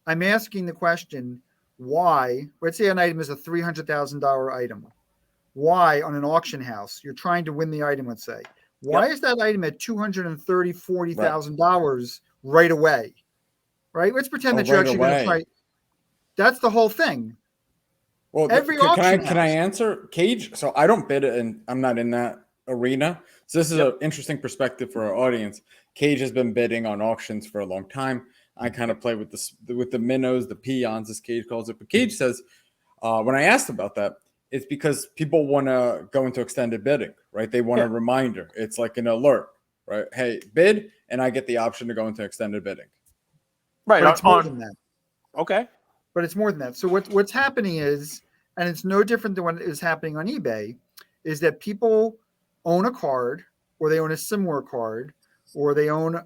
I'm asking the question, why, let's say an item is a $300,000 item. Why on an auction house, you're trying to win the item, let's say, why is that item at $230,000-$240,000 right away? Right? Let's pretend that you're actually going to try. That's the whole thing. Well, can I answer, Cage? So I don't bid, and I'm not in that arena. So this is an interesting perspective for our audience. Cage has been bidding on auctions for a long time. I kind of play with the minnows, the peons, as Cage calls it. But Cage says, when I asked about that, it's because people want to go into extended bidding, right? They want a reminder. It's like an alert, right? Hey, bid, and I get the option to go into extended bidding. Right. But it's more than that. Okay. But it's more than that. So what's happening is, and it's no different than what is happening on eBay, is that people own a card, or they own a similar card, or they own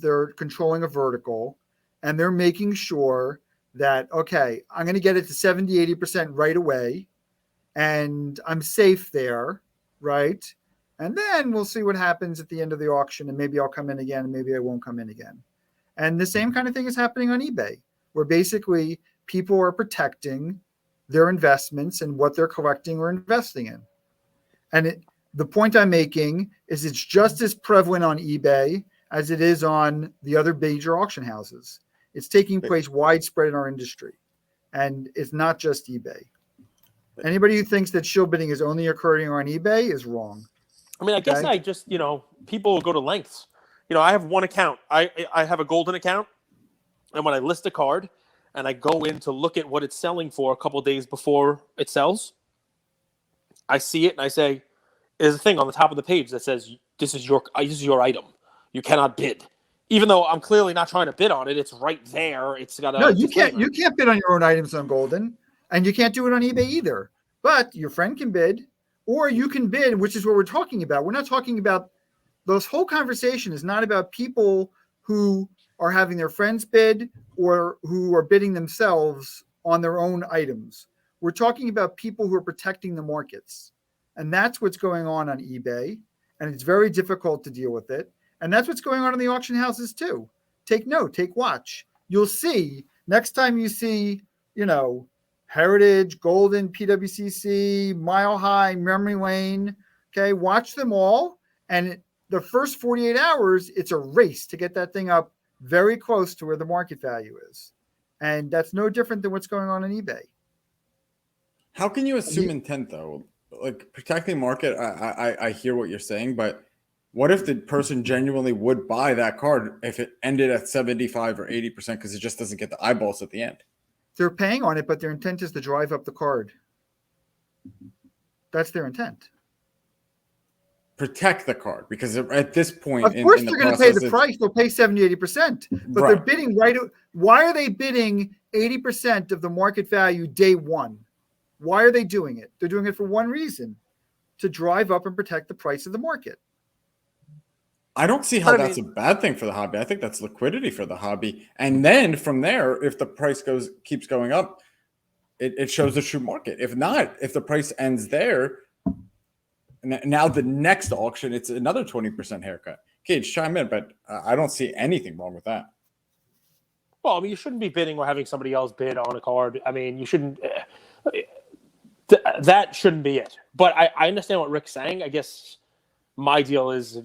they're controlling a vertical, and they're making sure that, okay, I'm going to get it to 70, 80% right away, and I'm safe there, right? And then we'll see what happens at the end of the auction, and maybe I'll come in again, and maybe I won't come in again. And the same kind of thing is happening on eBay, where basically people are protecting their investments and what they're collecting or investing in. And the point I'm making is it's just as prevalent on eBay as it is on the other major auction houses. It's taking place widespread in our industry, and it's not just eBay. Anybody who thinks that shill bidding is only occurring on eBay is wrong. I mean, I guess I just, people will go to lengths. I have one account. I have a golden account, and when I list a card and I go in to look at what it's selling for a couple of days before it sells, I see it and I say, there's a thing on the top of the page that says, this is your item. You cannot bid. Even though I'm clearly not trying to bid on it, it's right there. It's got a No, you can't bid on your own items on Golden, and you can't do it on eBay either. But your friend can bid, or you can bid, which is what we're talking about. We're not talking about, this whole conversation is not about people who are having their friends bid or who are bidding themselves on their own items. We're talking about people who are protecting the markets. And that's what's going on eBay. And it's very difficult to deal with it. And that's what's going on in the auction houses too. Take note, take watch. You'll see next time you see, Heritage, Golden, PWCC, Mile High, Memory Lane. Okay, watch them all. And the first 48 hours, it's a race to get that thing up very close to where the market value is. And that's no different than what's going on eBay. How can you assume intent, though? Like, protecting market, I hear what you're saying, but what if the person genuinely would buy that card if it ended at 75 or 80% because it just doesn't get the eyeballs at the end? They're paying on it, but their intent is to drive up the card. That's their intent. Protect the card, because at this point, of course, they're going to pay the price. They'll pay 70, 80%, but they're bidding why are they bidding 80% of the market value day one? Why are they doing it? They're doing it for one reason, to drive up and protect the price of the market. I don't see how that's a bad thing for the hobby. I think that's liquidity for the hobby. And then from there, if the price keeps going up, it shows the true market. If not, if the price ends there, now the next auction, it's another 20% haircut. Cage, chime in, but I don't see anything wrong with that. Well, I mean, you shouldn't be bidding or having somebody else bid on a card. I mean, you shouldn't. That shouldn't be it. But I understand what Rick's saying. I guess my deal is,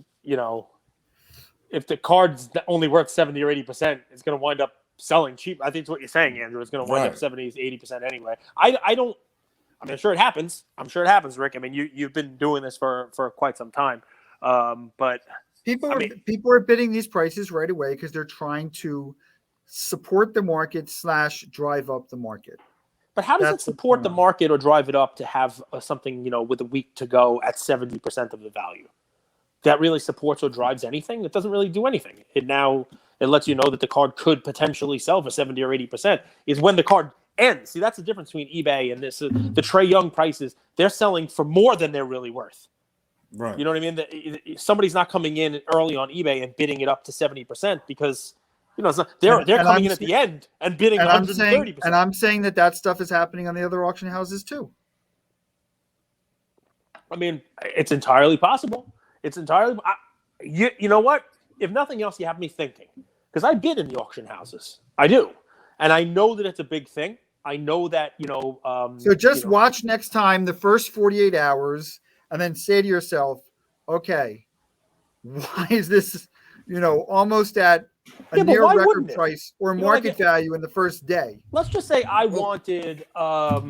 if the card's only worth 70 or 80%, it's going to wind up selling cheap. I think it's what you're saying, Andrew. It's going to wind up 70, 80% anyway. I'm sure it happens. I'm sure it happens, Rick. I mean, you've been doing this for quite some time. But people are bidding these prices right away because they're trying to support the market / drive up the market. But how does it support the market or drive it up to have something, with a week to go at 70% of the value? That really supports or drives anything? It doesn't really do anything. It lets you know that the card could potentially sell for 70 or 80% is when the card ends. See, that's the difference between eBay and this. The Trae Young prices, they're selling for more than they're really worth. Right. You know what I mean? Somebody's not coming in early on eBay and bidding it up to 70% because they're coming in at the end and bidding 130%. And I'm saying that stuff is happening on the other auction houses too. I mean, it's entirely possible. It's entirely. You know what? If nothing else, you have me thinking because I bid in the auction houses. I do, And I know that it's a big thing. I know that, so just watch next time the first 48 hours and then say to yourself, okay, why is this, almost at a near record price or market value in the first day? Let's just say I wanted a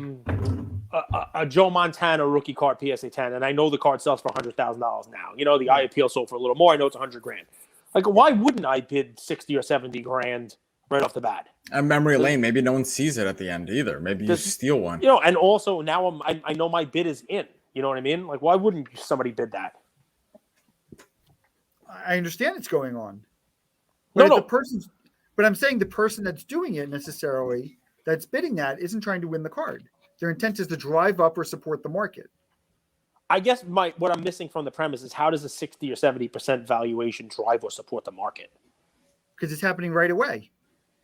Joe Montana rookie card PSA 10, and I know the card sells for $100,000 now. The IAPL sold for a little more. I know it's $100,000. Like, why wouldn't I bid 60 or 70 grand right off the bat? And memory lane, maybe no one sees it at the end either. Maybe you steal one. And also now I know my bid is in. You know what I mean? Like, why wouldn't somebody bid that? I understand it's going on. But but I'm saying the person that's doing it necessarily, that's bidding that, isn't trying to win the card. Their intent is to drive up or support the market. I guess what I'm missing from the premise is, how does a 60 or 70% valuation drive or support the market? Because it's happening right away.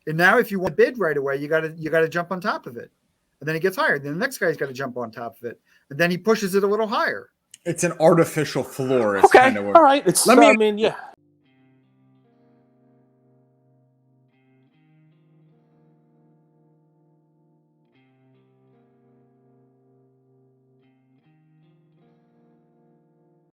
And now if you want to bid right away, you gotta jump on top of it. And then it gets higher. Then the next guy's got to jump on top of it. And then he pushes it a little higher. It's an artificial floor. Okay. All right. Yeah.